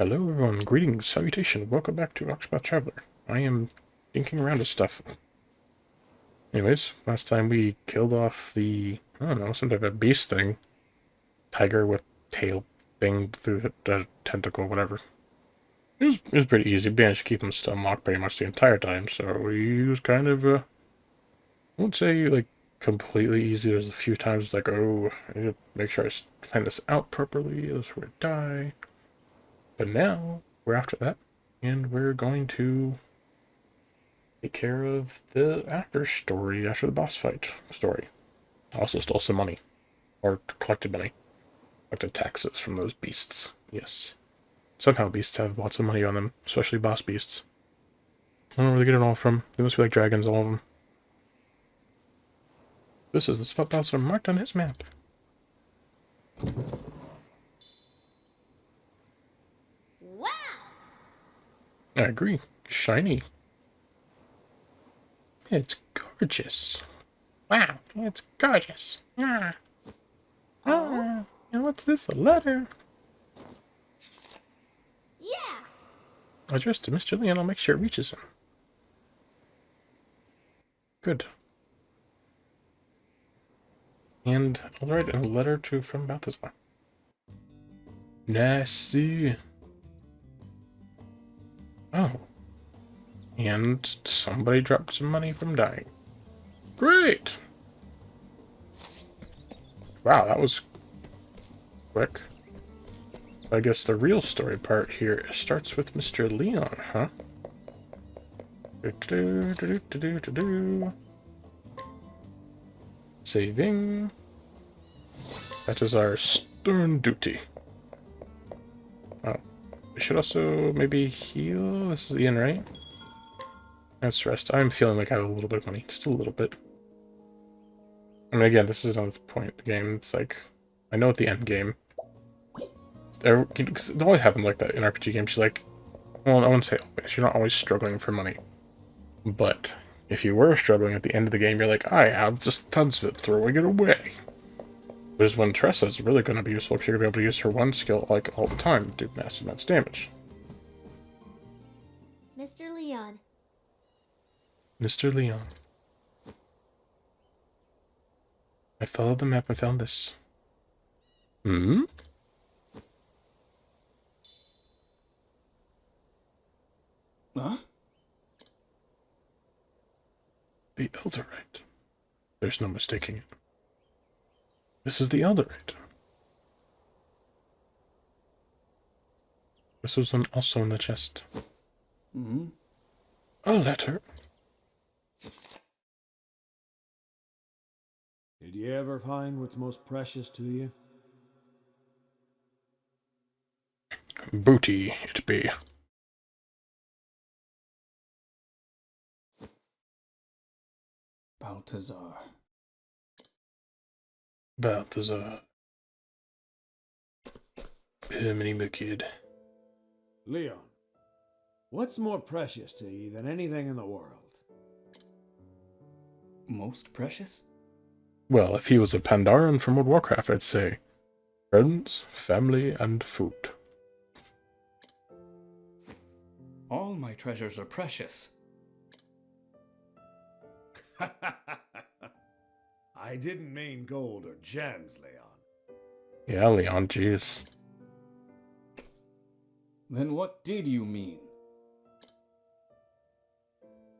Hello everyone, greetings, salutation, welcome back to Octopath Traveler. I am thinking around to stuff. Anyways, last time we killed off the, I don't know, some type of beast thing. Tiger with tail thing through the tentacle, whatever. It was pretty easy. We managed to keep him stun locked pretty much the entire time, so he was kind of, I won't say, like, completely easy. There's a few times, like, oh, I need to make sure I plan this out properly, else we're gonna die. But now, we're after that, and we're going to take care of the after story, after the boss fight story. I also stole some money, or collected money, collected taxes from those beasts, yes. Somehow beasts have lots of money on them, especially boss beasts. I don't know where they get it all from. They must be like dragons, all of them. This is the spot Baltaza marked on his map. Wow! I agree. Shiny. It's gorgeous. Wow, it's gorgeous. Ah. Ah. And what's this? A letter? Yeah! Addressed to Mr. Leon. I'll make sure it reaches him. Good. And I'll write a letter to from Baltaza. Nasty. Oh. And somebody dropped some money from dying. Great! Wow, that was quick. I guess the real story part here starts with Mr. Leon, huh? Saving. That is our stern duty. Oh. We should also maybe heal. This is the inn, right? That's rest. I'm feeling like I have a little bit of money. Just a little bit. I mean, again, this is another point of the game. It's like, I know at the end game, it always happens like that in RPG games. You're like, well, I wouldn't say always. You're not always struggling for money. But if you were struggling at the end of the game, you're like, I have just tons of it, throwing it away. Which is when Tressa is really going to be useful, because you're going to be able to use her one skill like all the time to do massive amounts of damage. Mr. Leon. Mr. Leon. I followed the map and found this. Hmm? Huh? The Elderite. There's no mistaking it. This is the Elderite. This was also in the chest. Mm-hmm. A letter. Did you ever find what's most precious to you? Booty, it be. Baltazar. Baltaza. Mini kid. Leon, what's more precious to you than anything in the world? Most precious? Well, if he was a Pandaren from World of Warcraft, I'd say friends, family, and food. All my treasures are precious. I didn't mean gold or gems, Leon. Yeah, Leon, jeez. Then what did you mean?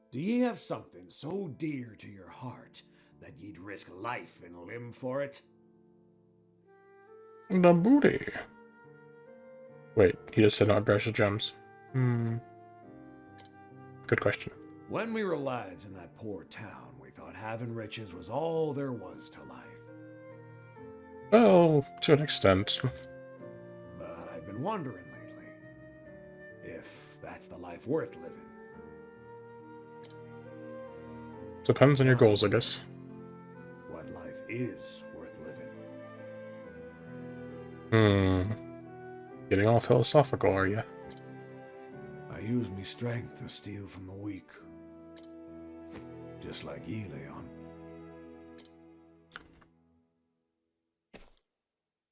Do ye have something so dear to your heart that ye'd risk life and limb for it? The booty. Wait, he just said not precious gems. Good question. When we were lads in that poor town, we thought having riches was all there was to life. Well, to an extent. But I've been wondering lately if that's the life worth living. Depends on your goals, I guess. What life is worth living. Getting all philosophical, are you? I use me strength to steal from the weak. Just like ye, Leon.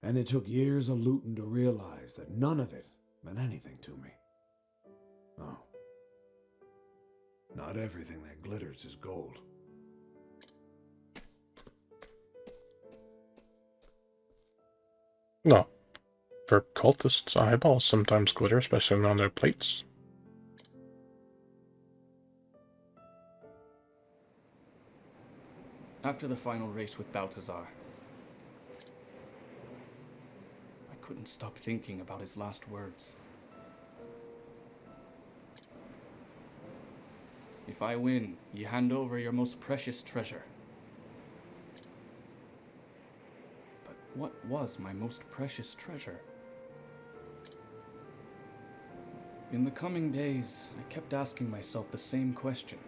And it took years of looting to realize that none of it meant anything to me. Oh. Not everything that glitters is gold. No. For cultists, eyeballs sometimes glitter, especially on their plates. After the final race with Baltaza, I couldn't stop thinking about his last words. If I win, you hand over your most precious treasure. But what was my most precious treasure? In the coming days, I kept asking myself the same question.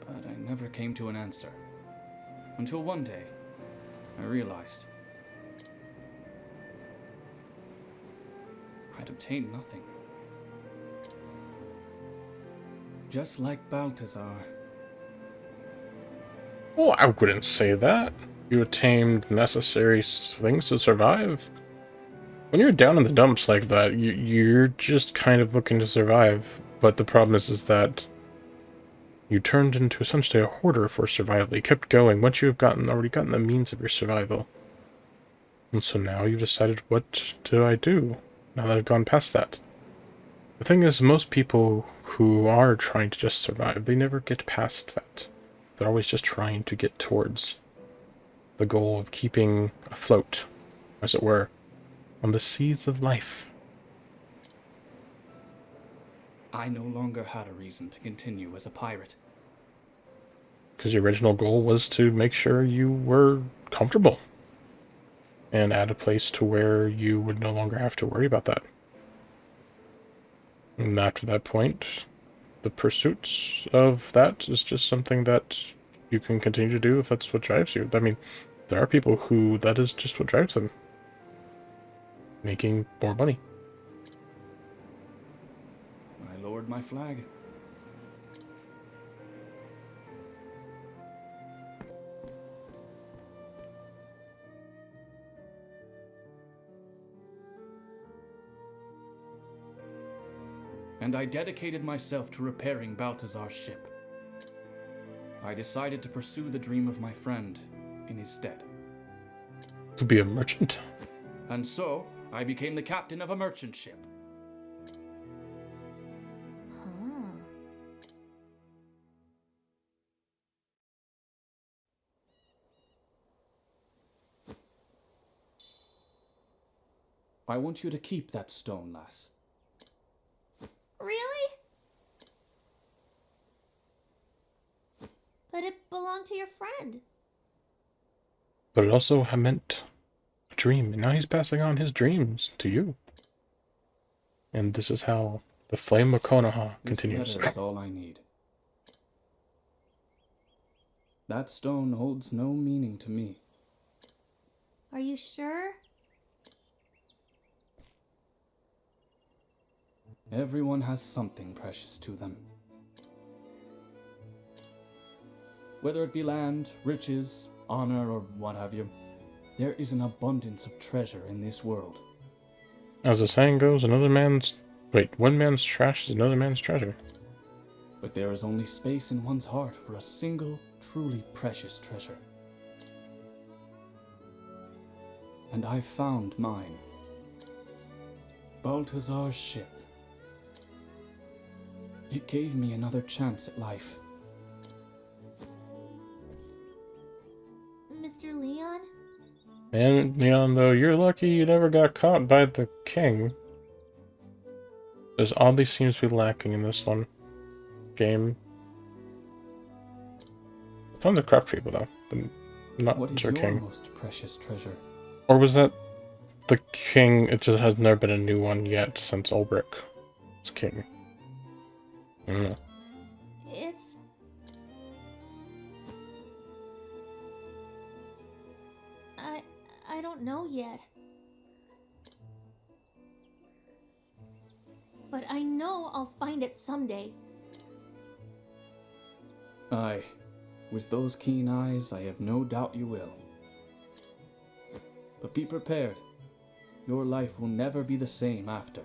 But I never came to an answer. Until one day, I realized I'd obtained nothing. Just like Baltaza. Well, I wouldn't say that. You attained necessary things to survive. When you're down in the dumps like that, you're just kind of looking to survive. But the problem is that you turned into essentially a hoarder for survival. You kept going once you've already gotten the means of your survival. And so now you've decided, what do I do now that I've gone past that? The thing is, most people who are trying to just survive, they never get past that. They're always just trying to get towards the goal of keeping afloat, as it were, on the seas of life. I no longer had a reason to continue as a pirate. Because your original goal was to make sure you were comfortable. And at a place to where you would no longer have to worry about that. And after that point, the pursuits of that is just something that you can continue to do if that's what drives you. I mean, there are people who that is just what drives them. Making more money. I lowered my flag. And I dedicated myself to repairing Baltazar's ship. I decided to pursue the dream of my friend in his stead. To be a merchant? And so, I became the captain of a merchant ship. Huh. I want you to keep that stone, lass. Really? But it belonged to your friend. But it also meant a dream, and now he's passing on his dreams to you. And this is how the Flame of Konoha continues. This letter is all I need. That stone holds no meaning to me. Are you sure? Everyone has something precious to them. Whether it be land, riches, honor, or what have you, there is an abundance of treasure in this world. As the saying goes, one man's trash is another man's treasure. But there is only space in one's heart for a single, truly precious treasure. And I found mine. Baltazar's ship. It gave me another chance at life. Mr. Leon? And, Leon, though, you're lucky you never got caught by the king. There's oddly seems to be lacking in this game. Tons of craft people, though, but not What is your your king. most precious treasure? Or was that the king? It just has never been a new one yet since Ulbrich's king. I don't know. It's... I don't know yet. But I know I'll find it someday. Aye, with those keen eyes, I have no doubt you will. But be prepared. your life will never be the same after.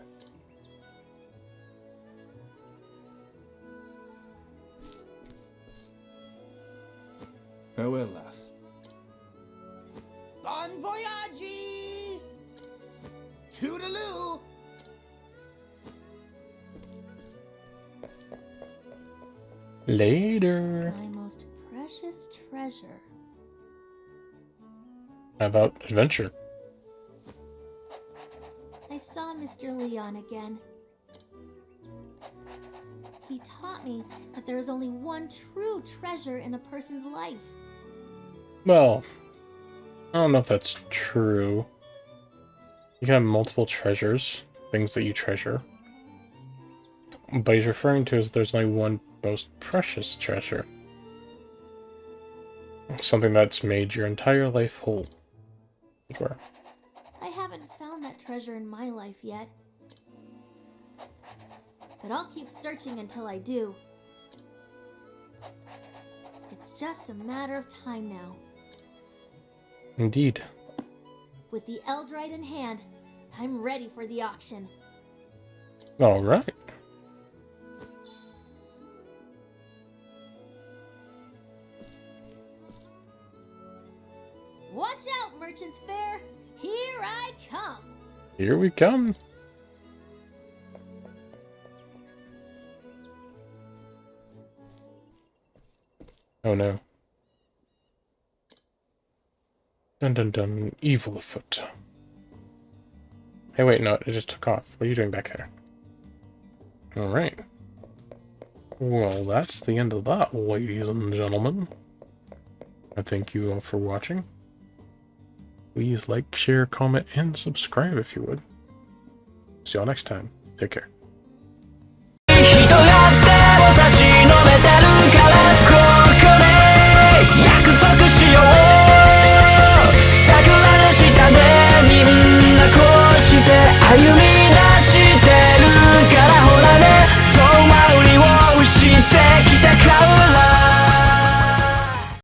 Farewell, lass. Bon voyage! Toodaloo! Later. My most precious treasure. How about adventure? I saw Mr. Leon again. He taught me that there is only one true treasure in a person's life. Well, I don't know if that's true. You can have multiple treasures, things that you treasure. But he's referring to as there's only one most precious treasure. Something that's made your entire life whole. Sure. I haven't found that treasure in my life yet. But I'll keep searching until I do. It's just a matter of time now. Indeed. With the Eldrite in hand, I'm ready for the auction. Alright. Watch out, Merchant's Fair! Here I come! Here we come. Oh no. Dun dun dun. Evil afoot. Hey, wait, no, it just took off. What are you doing back there? Alright. Well, that's the end of that, ladies and gentlemen. I thank you all for watching. Please like, share, comment, and subscribe if you would. See y'all next time. Take care.